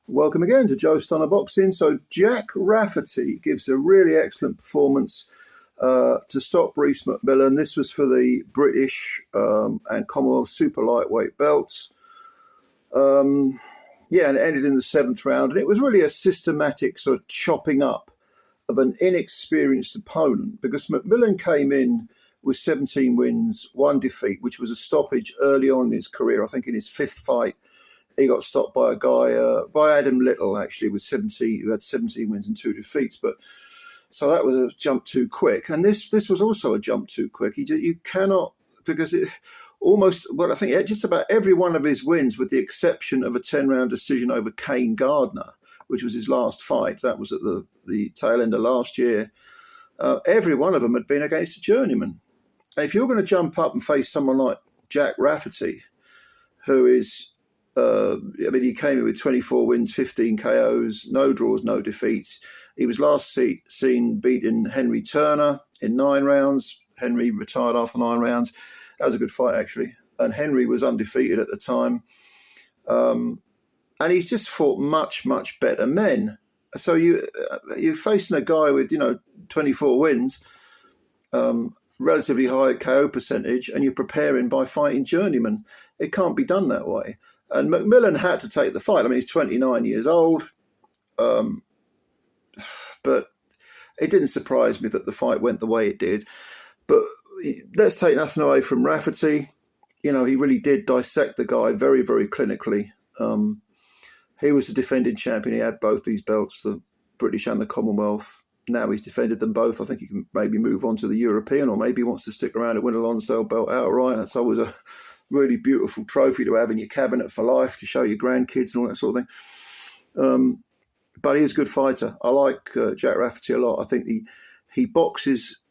Welcome again to Joe Stunner Boxing. So Jack Rafferty gives a really excellent performance to stop Reece MacMillan. This was for the British and Commonwealth super lightweight belts. And it ended in the seventh round. And it was really a systematic sort of chopping up of an inexperienced opponent, because MacMillan came in with 17 wins, one defeat, which was a stoppage early on in his career. I think in his fifth fight, he got stopped by a guy, by Adam Little, actually, with 17, who had 17 wins and two defeats. But so that was a jump too quick. And this was also a jump too quick. You cannot, because it almost, well, I think just about every one of his wins, with the exception of a 10-round decision over Kane Gardner, which was his last fight, that was at the tail end of last year, every one of them had been against a journeyman. And if you're going to jump up and face someone like Jack Rafferty, who is, he came in with 24 wins, 15 KOs, no draws, no defeats. He was last seen beating Henry Turner in 9 rounds. Henry retired after 9 rounds. That was a good fight, actually. And Henry was undefeated at the time. And he's just fought much, much better men. So you're facing a guy with, 24 wins, relatively high KO percentage, and you're preparing by fighting journeymen. It can't be done that way. And MacMillan had to take the fight. I mean, he's 29 years old. But it didn't surprise me that the fight went the way it did. But let's take nothing away from Rafferty. He really did dissect the guy very, very clinically. He was the defending champion. He had both these belts, the British and the Commonwealth. Now he's defended them both. I think he can maybe move on to the European, or maybe he wants to stick around and win a Lonsdale belt outright. That's always a really beautiful trophy to have in your cabinet for life, to show your grandkids and all that sort of thing. But he's a good fighter. I like Jack Rafferty a lot. I think he boxes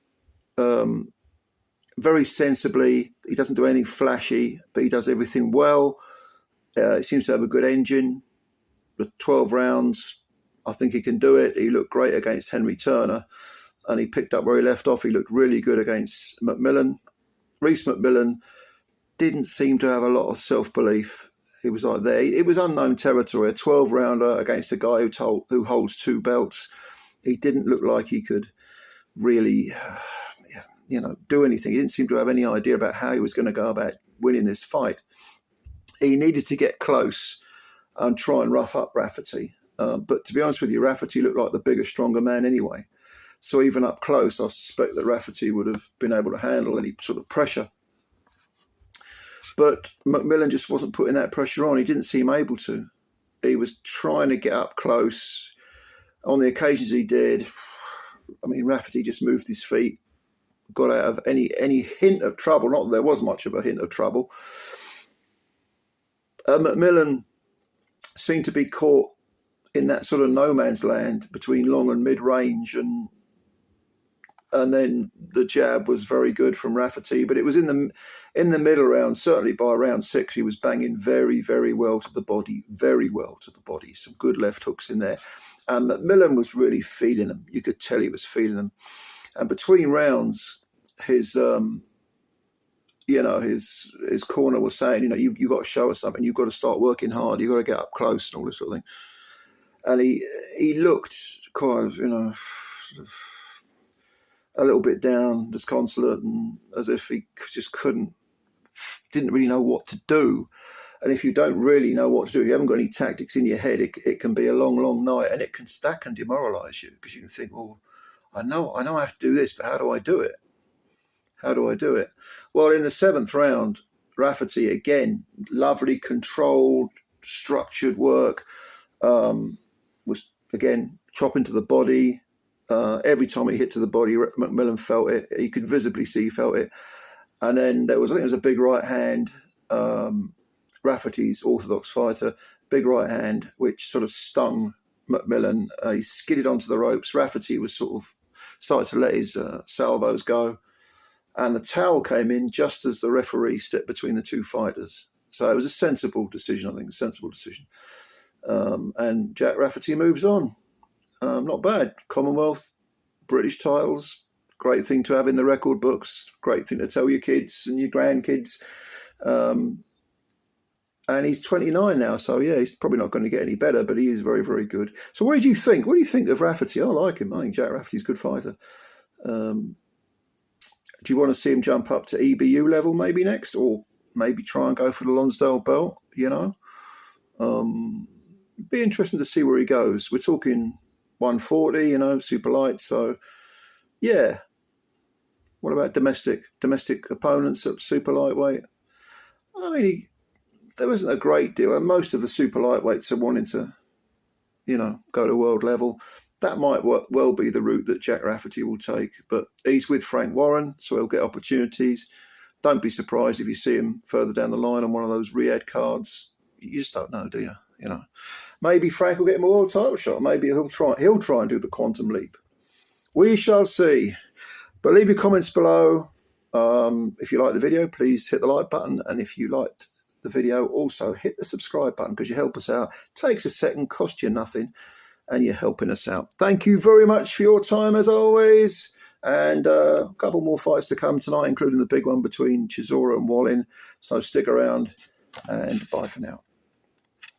very sensibly. He doesn't do anything flashy, but he does everything well. He seems to have a good engine. The 12 rounds, I think he can do it. He looked great against Henry Turner, and he picked up where he left off. He looked really good against MacMillan. Reece MacMillan didn't seem to have a lot of self-belief. He was like there. It was unknown territory, a 12-rounder against a guy who holds 2 belts. He didn't look like he could really, do anything. He didn't seem to have any idea about how he was going to go about winning this fight. He needed to get close and try and rough up Rafferty. But to be honest with you, Rafferty looked like the bigger, stronger man anyway. So even up close, I suspect that Rafferty would have been able to handle any sort of pressure. But MacMillan just wasn't putting that pressure on. He didn't seem able to. He was trying to get up close. On the occasions he did, Rafferty just moved his feet, got out of any hint of trouble. Not that there was much of a hint of trouble. MacMillan seemed to be caught in that sort of no man's land between long and mid-range, and then the jab was very good from Rafferty, but it was in the middle round. Certainly by round 6, he was banging very, very well to the body, Some good left hooks in there, and MacMillan was really feeling them. You could tell he was feeling them. And between rounds, his corner was saying, you've got to show us something. You've got to start working hard. You've got to get up close and all this sort of thing. And he looked kind of, sort of a little bit down, disconsolate, and as if he just didn't really know what to do. And if you don't really know what to do, you haven't got any tactics in your head, it can be a long, long night, and that can demoralise you, because you can think, well, I know I have to do this, but how do I do it? Well, in the 7th round, Rafferty, again, lovely, controlled, structured work, was, again, chopping to the body. Every time he hit to the body, MacMillan felt it. You could visibly see he felt it. And then I think it was a big right hand, Rafferty's orthodox fighter, big right hand, which sort of stung MacMillan. He skidded onto the ropes. Rafferty was sort of started to let his salvos go. And the towel came in just as the referee stepped between the two fighters. So it was a sensible decision, I think, and Jack Rafferty moves on. Not bad. Commonwealth, British titles, great thing to have in the record books, great thing to tell your kids and your grandkids. And he's 29 now, so yeah, he's probably not going to get any better, but he is very, very good. So what do you think? What do you think of Rafferty? I like him. I think Jack Rafferty's a good fighter. Do you want to see him jump up to EBU level maybe next, or maybe try and go for the Lonsdale belt? You know, be interesting to see where he goes. We're talking 140, you know, super light. So yeah. What about domestic opponents at super lightweight? I mean, there wasn't a great deal, and most of the super lightweights are wanting to, you know, go to world level. That might well be the route that Jack Rafferty will take, but he's with Frank Warren, so he'll get opportunities. Don't be surprised if you see him further down the line on one of those Riyadh cards. You just don't know, do you? You know, maybe Frank will get him a world title shot. Maybe he'll try and do the quantum leap. We shall see. But leave your comments below. If you like the video, please hit the like button, and if you liked the video, also hit the subscribe button because you help us out. Takes a second, costs you nothing, and you're helping us out. Thank you very much for your time as always, and a couple more fights to come tonight, including the big one between Chisora and Wallin. So stick around, and bye for now.